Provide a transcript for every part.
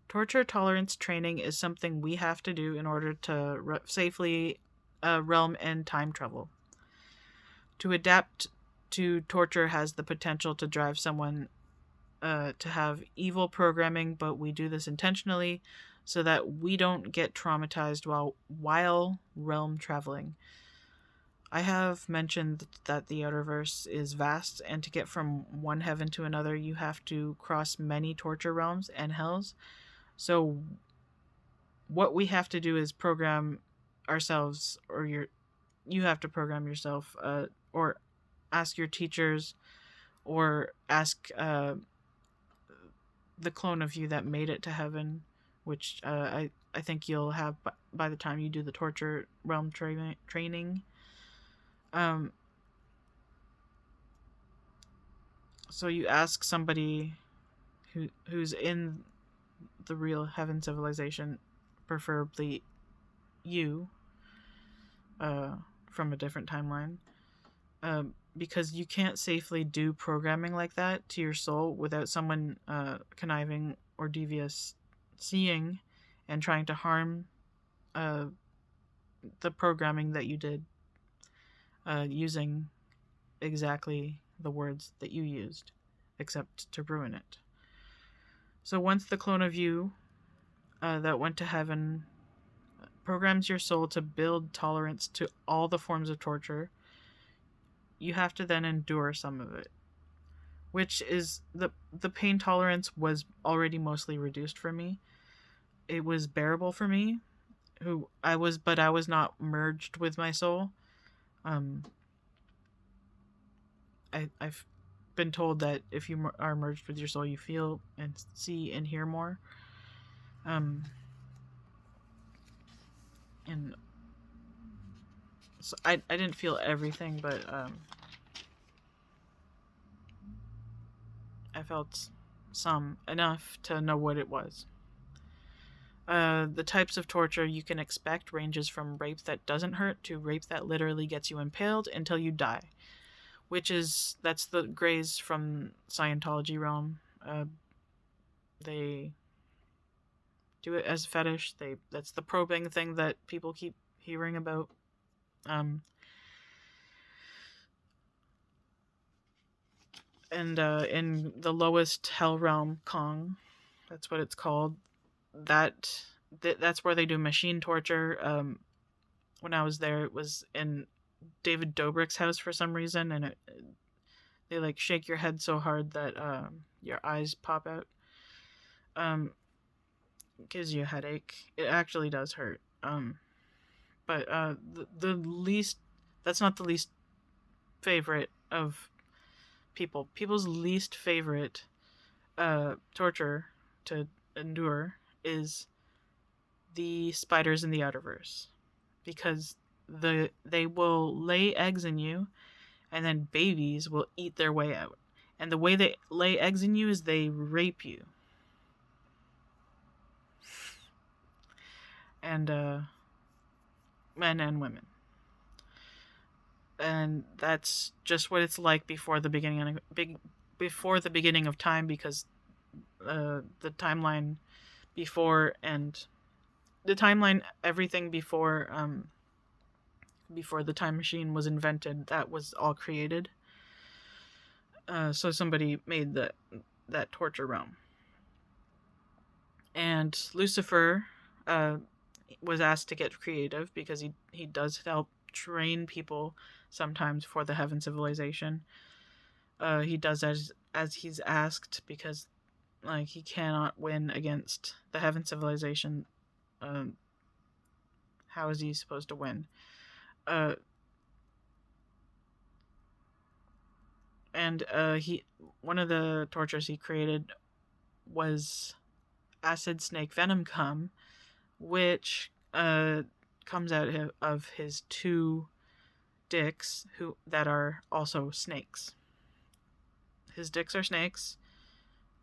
Torture tolerance training is something we have to do in order to safely realm and time travel. To adapt to torture has the potential to drive someone to have evil programming, but we do this intentionally so that we don't get traumatized while realm traveling. I have mentioned that the Outerverse is vast, and to get from one heaven to another, you have to cross many torture realms and hells. So, what we have to do is program ourselves, or you have to program yourself, or ask your teachers, or ask the clone of you that made it to heaven, which I think you'll have by the time you do the torture realm training. Um, so you ask somebody who's in the real heaven civilization, preferably you, from a different timeline, because you can't safely do programming like that to your soul without someone conniving or devious seeing and trying to harm uh, the programming that you did, using exactly the words that you used, except to ruin it. So once the clone of you that went to heaven programs your soul to build tolerance to all the forms of torture, you have to then endure some of it. Which is the pain tolerance was already mostly reduced for me. It was bearable for me, but I was not merged with my soul. Um, I've been told that if you are merged with your soul, you feel and see and hear more. And so I didn't feel everything, but I felt some enough to know what it was. The types of torture you can expect ranges from rape that doesn't hurt to rape that literally gets you impaled until you die, that's the Greys from Scientology realm. They do it as a fetish. That's the probing thing that people keep hearing about. And in the lowest hell realm, Kong, that's what it's called. That's where they do machine torture. When I was there, it was in David Dobrik's house for some reason, and they like shake your head so hard that your eyes pop out. Gives you a headache. It actually does hurt. But the least, that's not the least favorite of people. People's least favorite torture to endure is the spiders in the Outerverse, because they will lay eggs in you, and then babies will eat their way out. And the way they lay eggs in you is they rape you. And men and women. And that's just what it's like before the beginning of time, because the timeline before and the timeline everything before the time machine was invented, that was all created. So somebody made that torture realm. And Lucifer was asked to get creative because he does help train people sometimes for the heaven civilization. He does as he's asked, because like he cannot win against the heaven civilization. How is he supposed to win? And he one of the tortures he created was acid snake venom cum, which comes out of his two dicks that are also snakes. His dicks are snakes,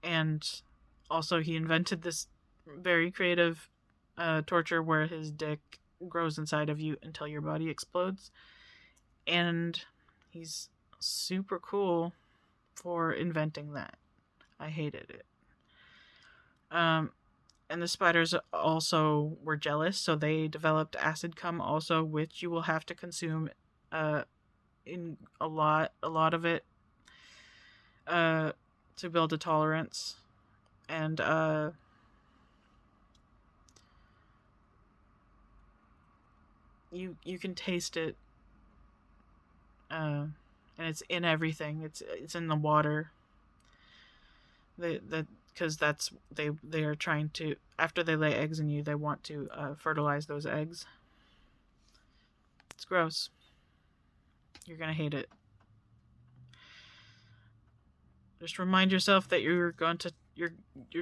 and also he invented this very creative torture where his dick grows inside of you until your body explodes. And he's super cool for inventing that. I hated it. And the spiders also were jealous, so they developed acid cum also, which you will have to consume in a lot of it uh, to build a tolerance. And you can taste it, and it's in everything. It's in the water. Because they are trying to, after they lay eggs in you, they want to fertilize those eggs. It's gross. You're gonna hate it. Just remind yourself that you're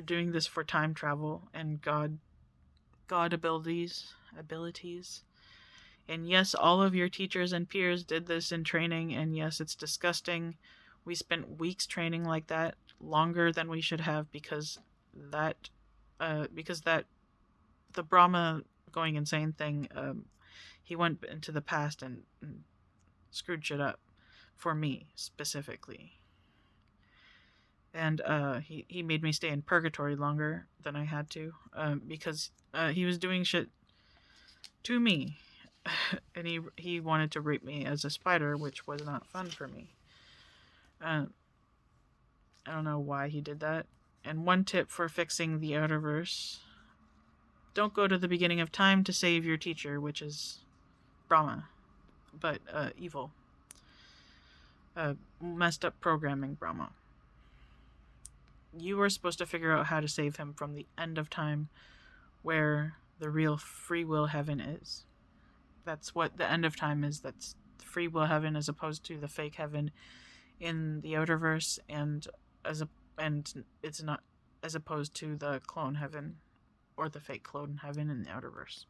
doing this for time travel and God abilities. And yes, all of your teachers and peers did this in training, and yes, it's disgusting. We spent weeks training like that, longer than we should have, because that the Brahma going insane thing, he went into the past and screwed shit up for me specifically. And he made me stay in purgatory longer than I had to, because he was doing shit to me. And he wanted to rape me as a spider, which was not fun for me. I don't know why he did that. And one tip for fixing the Outerverse: don't go to the beginning of time to save your teacher, which is Brahma, but evil. Messed up programming Brahma. You are supposed to figure out how to save him from the end of time, where the real free will heaven is. That's what the end of time is. That's free will heaven, as opposed to the fake heaven in the Outerverse, and it's not as opposed to the clone heaven or the fake clone heaven in the Outerverse.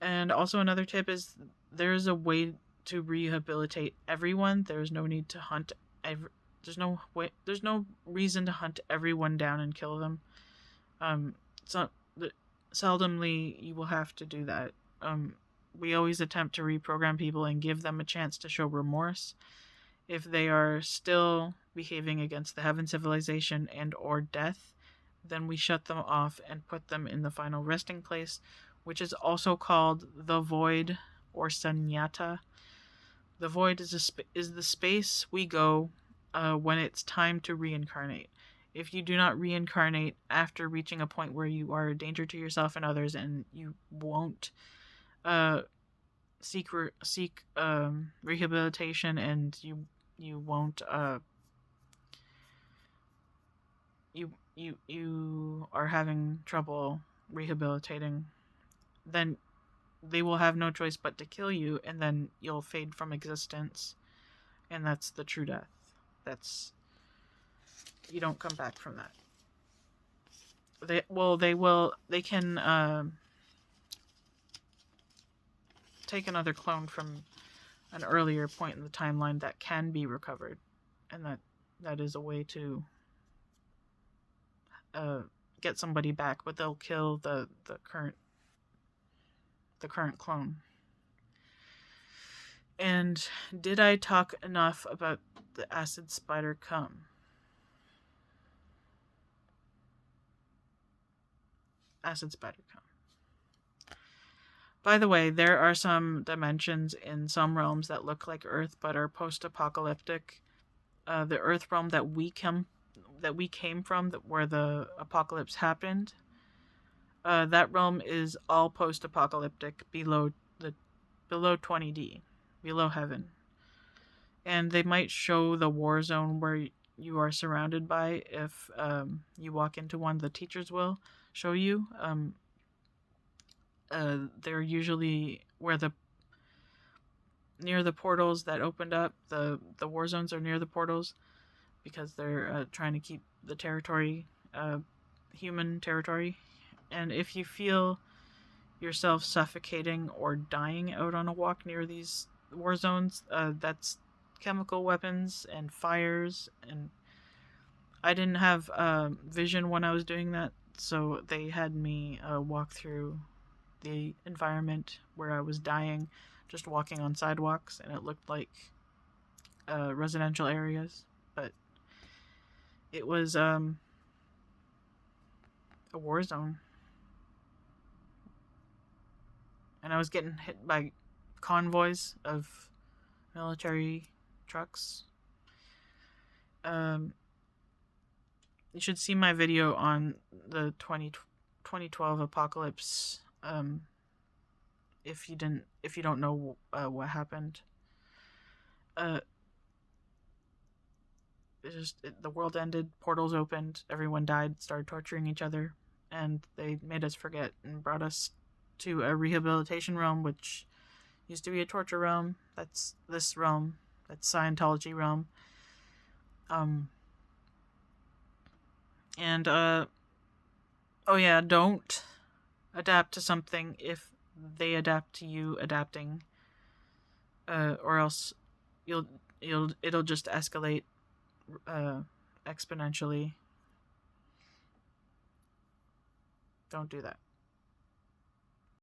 And also another tip is there's a way to rehabilitate everyone. There's no need to hunt there's no reason to hunt everyone down and kill them. Seldomly you will have to do that. We always attempt to reprogram people and give them a chance to show remorse. If they are still behaving against the heaven civilization and or death, then we shut them off and put them in the final resting place, which is also called the void or sunyata. The void is the space we go when it's time to reincarnate. If you do not reincarnate after reaching a point where you are a danger to yourself and others, and you won't seek rehabilitation, and you won't you are having trouble rehabilitating, then they will have no choice but to kill you, and then you'll fade from existence, and that's the true death. You don't come back from that. They can take another clone from an earlier point in the timeline that can be recovered, and that is a way to get somebody back, but they'll kill the current clone. And did I talk enough about the acid spider cum? Acid spider cum. By the way, there are some dimensions in some realms that look like Earth but are post-apocalyptic. The Earth realm that we came from, where the apocalypse happened, that realm is all post-apocalyptic, below 20D, below heaven. And they might show the war zone where you are surrounded by. If you walk into one, the teachers will show you. They're usually near the portals that opened up. The war zones are near the portals, because they're trying to keep the territory human territory. And if you feel yourself suffocating or dying out on a walk near these war zones, that's chemical weapons and fires. And I didn't have vision when I was doing that, so they had me walk through the environment where I was dying, just walking on sidewalks, and it looked like residential areas. But it was a war zone. And I was getting hit by convoys of military trucks. You should see my video on the 2012 apocalypse. If you don't know what happened. The world ended, portals opened, everyone died, started torturing each other, and they made us forget and brought us to a rehabilitation realm, which used to be a torture realm. That's this realm. That's Scientology realm. Oh yeah, don't adapt to something if they adapt to you adapting, or else it'll just escalate exponentially. Don't do that.